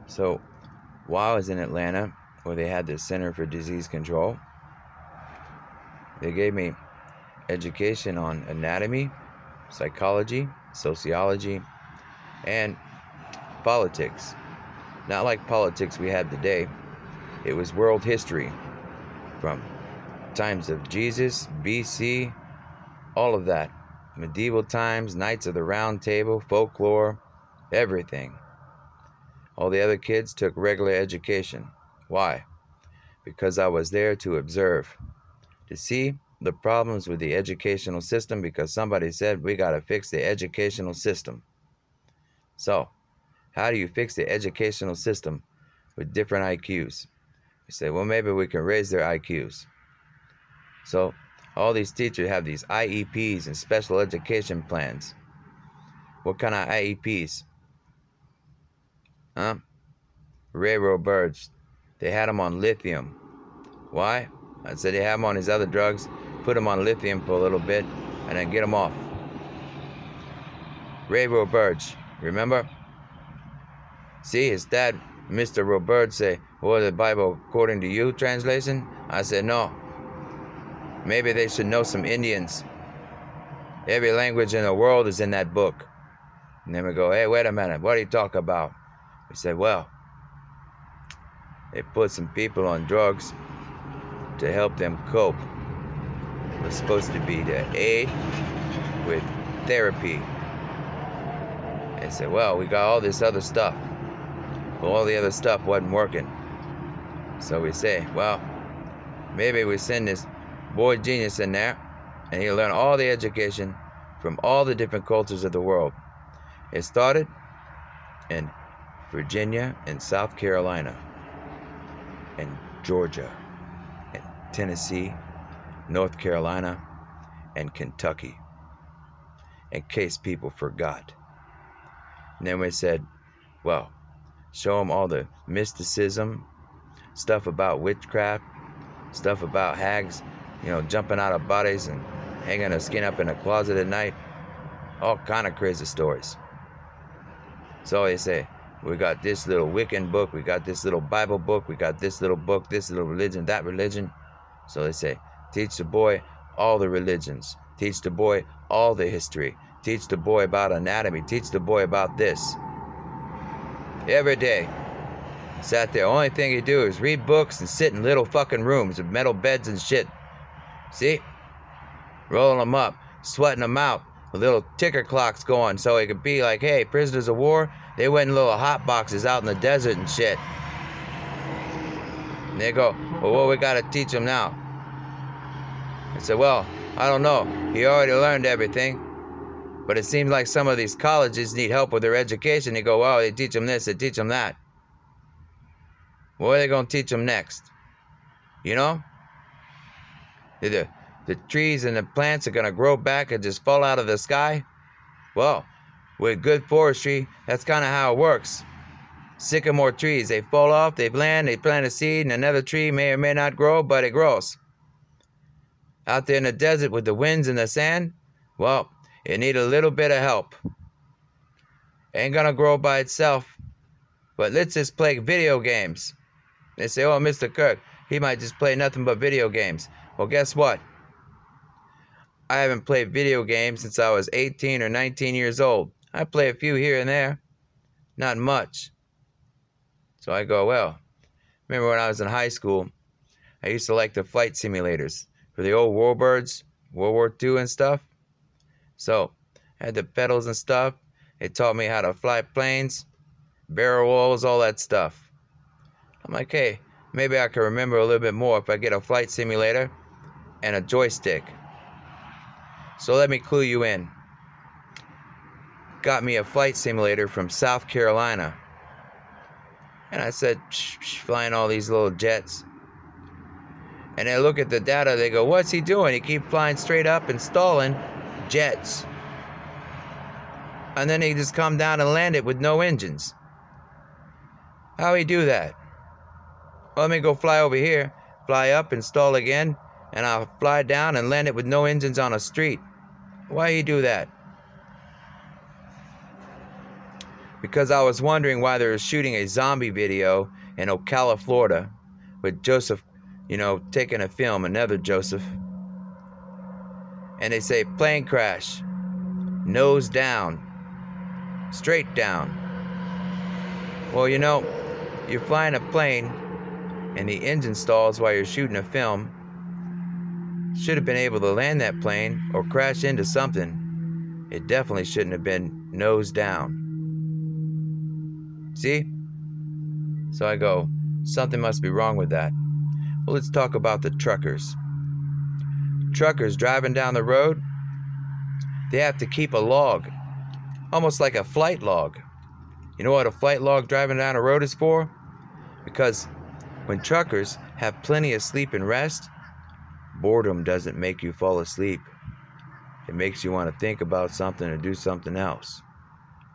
So while I was in Atlanta, where they had the Center for Disease Control, they gave me education on anatomy, psychology, sociology, and politics. Not like politics we have today. It was world history from times of Jesus, BC, all of that. Medieval times, Knights of the Round Table, folklore, everything. All the other kids took regular education. Why? Because I was there to observe, to see the problems with the educational system, because somebody said we got to fix the educational system. So, how do you fix the educational system with different IQs? You say, well, maybe we can raise their IQs. So, all these teachers have these IEPs and special education plans. What kind of IEPs? Huh? Railroad birds. They had them on lithium. Why? I said they have them on these other drugs, put them on lithium for a little bit, and then get them off. Railroad birds, remember? See, his dad, Mr. Robert, say, "What the Bible according to you translation?" I said, no. Maybe they should know some Indians. Every language in the world is in that book. And then we go, hey, wait a minute, what do you talk about? We said, well, they put some people on drugs to help them cope. It was supposed to be to aid with therapy. They said, well, we got all this other stuff. Well, all the other stuff wasn't working. So we say, well, maybe we send this boy genius in there, and he'll learn all the education from all the different cultures of the world. It started in Virginia and South Carolina and Georgia and Tennessee, North Carolina, and Kentucky, in case people forgot. And then we said, well, show them all the mysticism, stuff about witchcraft, stuff about hags, jumping out of bodies and hanging their skin up in a closet at night. All kind of crazy stories. So they say, we got this little Wiccan book, we got this little Bible book, we got this little book, this little religion, that religion. So they say, teach the boy all the religions. Teach the boy all the history. Teach the boy about anatomy. Teach the boy about this. Every day. Sat there. Only thing he do is read books and sit in little fucking rooms with metal beds and shit. See? Rolling them up. Sweating them out. The little ticker clocks going so it could be like, hey, prisoners of war, they went in little hot boxes out in the desert and shit. And they go, well, what we got to teach them now? I said, well, I don't know. He already learned everything. But it seems like some of these colleges need help with their education. They go, well, they teach them this, they teach them that. What are they going to teach them next? You know? The trees and the plants are going to grow back and just fall out of the sky? Well, with good forestry, that's kind of how it works. Sycamore trees, they fall off, they plant a seed, and another tree may or may not grow, but it grows. Out there in the desert with the winds and the sand, well, it need a little bit of help. Ain't gonna grow by itself, but let's just play video games. They say, oh, Mr. Kirk, he might just play nothing but video games. Well, guess what? I haven't played video games since I was 18 or 19 years old. I play a few here and there, not much. So I go, well, remember when I was in high school, I used to like the flight simulators for the old warbirds, World War II and stuff. So I had the pedals and stuff. They taught me how to fly planes, barrel rolls, all that stuff. I'm like, hey, maybe I can remember a little bit more if I get a flight simulator and a joystick. So let me clue you in. Got me a flight simulator from South Carolina. And I said, flying all these little jets. And they look at the data, they go, what's he doing? He keeps flying straight up and stalling jets. And then he just come down and land it with no engines. How he do that? Well, let me go fly over here, fly up and stall again, and I'll fly down and land it with no engines on a street. Why he do that? because I was wondering why they were shooting a zombie video in Ocala, Florida, with Joseph, taking a film, another Joseph. And they say, plane crash, nose down, straight down. Well, you're flying a plane and the engine stalls while you're shooting a film. Should have been able to land that plane or crash into something. It definitely shouldn't have been nose down. See? So I go, something must be wrong with that. Well, let's talk about the truckers. Truckers driving down the road, they have to keep a log, almost like a flight log. You know what a flight log driving down the road is for? Because when truckers have plenty of sleep and rest, boredom doesn't make you fall asleep. It makes you want to think about something or do something else.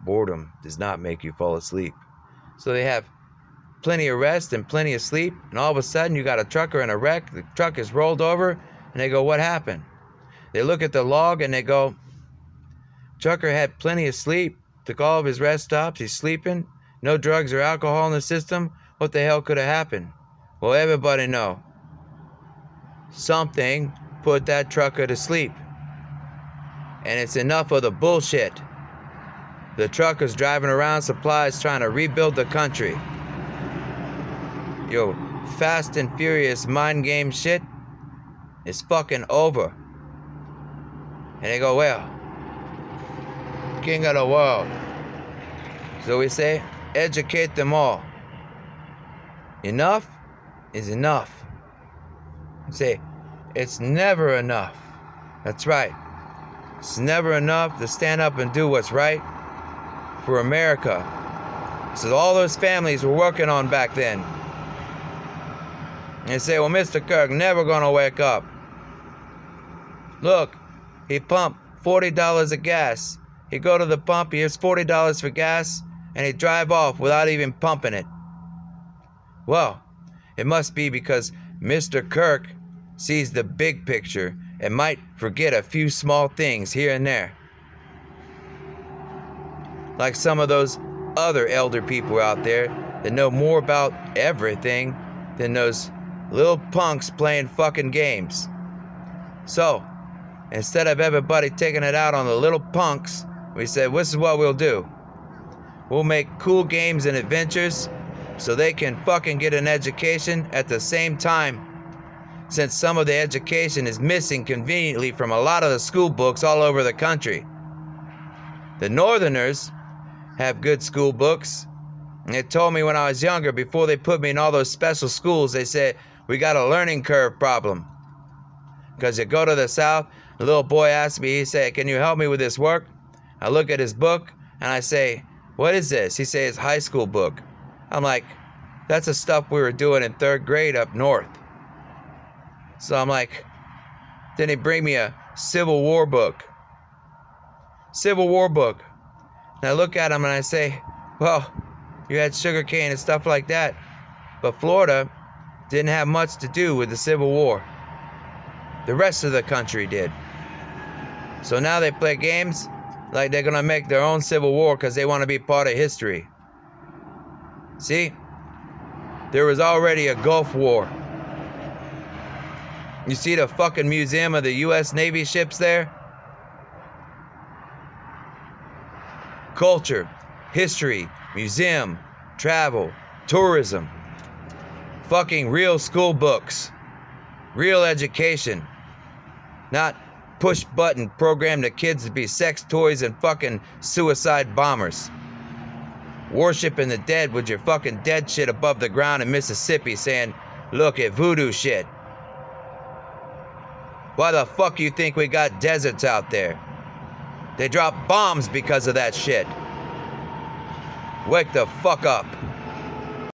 Boredom does not make you fall asleep. So they have plenty of rest and plenty of sleep, and all of a sudden you got a trucker in a wreck, the truck is rolled over, and they go, what happened? They look at the log and they go, trucker had plenty of sleep, took all of his rest stops, he's sleeping, no drugs or alcohol in the system, what the hell could have happened? Well, everybody know. Something put that trucker to sleep. And it's enough of the bullshit. The truckers driving around supplies trying to rebuild the country. Yo, fast and furious mind game shit is fucking over. And they go, well, king of the world. So we say, educate them all. Enough is enough. Say, it's never enough. That's right. It's never enough to stand up and do what's right for America. So all those families were working on back then. And they say, well, Mr. Kirk never gonna wake up. Look, he pumped $40 of gas. He go to the pump, he has $40 for gas, and he drive off without even pumping it. Well, it must be because Mr. Kirk sees the big picture and might forget a few small things here and there. Like some of those other elder people out there that know more about everything than those little punks playing fucking games. So, instead of everybody taking it out on the little punks, we said, this is what we'll do. We'll make cool games and adventures so they can fucking get an education at the same time, since some of the education is missing conveniently from a lot of the school books all over the country. The Northerners have good school books. And they told me when I was younger, before they put me in all those special schools, they said, we got a learning curve problem. Because you go to the South, the little boy asked me, he said, can you help me with this work? I look at his book and I say, what is this? He says, high school book. I'm like, that's the stuff we were doing in 3rd grade up north. So I'm like, then he bring me a Civil War book. Civil War book. And I look at him and I say, well, you had sugarcane and stuff like that, but Florida didn't have much to do with the Civil War. The rest of the country did. So now they play games like they're gonna make their own Civil War because they want to be part of history. See? There was already a Gulf War. You see the fucking museum of the U.S. Navy ships there? Culture, history, museum, travel, tourism. Fucking real school books. Real education. Not push-button program the kids to be sex toys and fucking suicide bombers. Worshiping the dead with your fucking dead shit above the ground in Mississippi saying, look at voodoo shit. Why the fuck you think we got deserts out there? They drop bombs because of that shit. Wake the fuck up.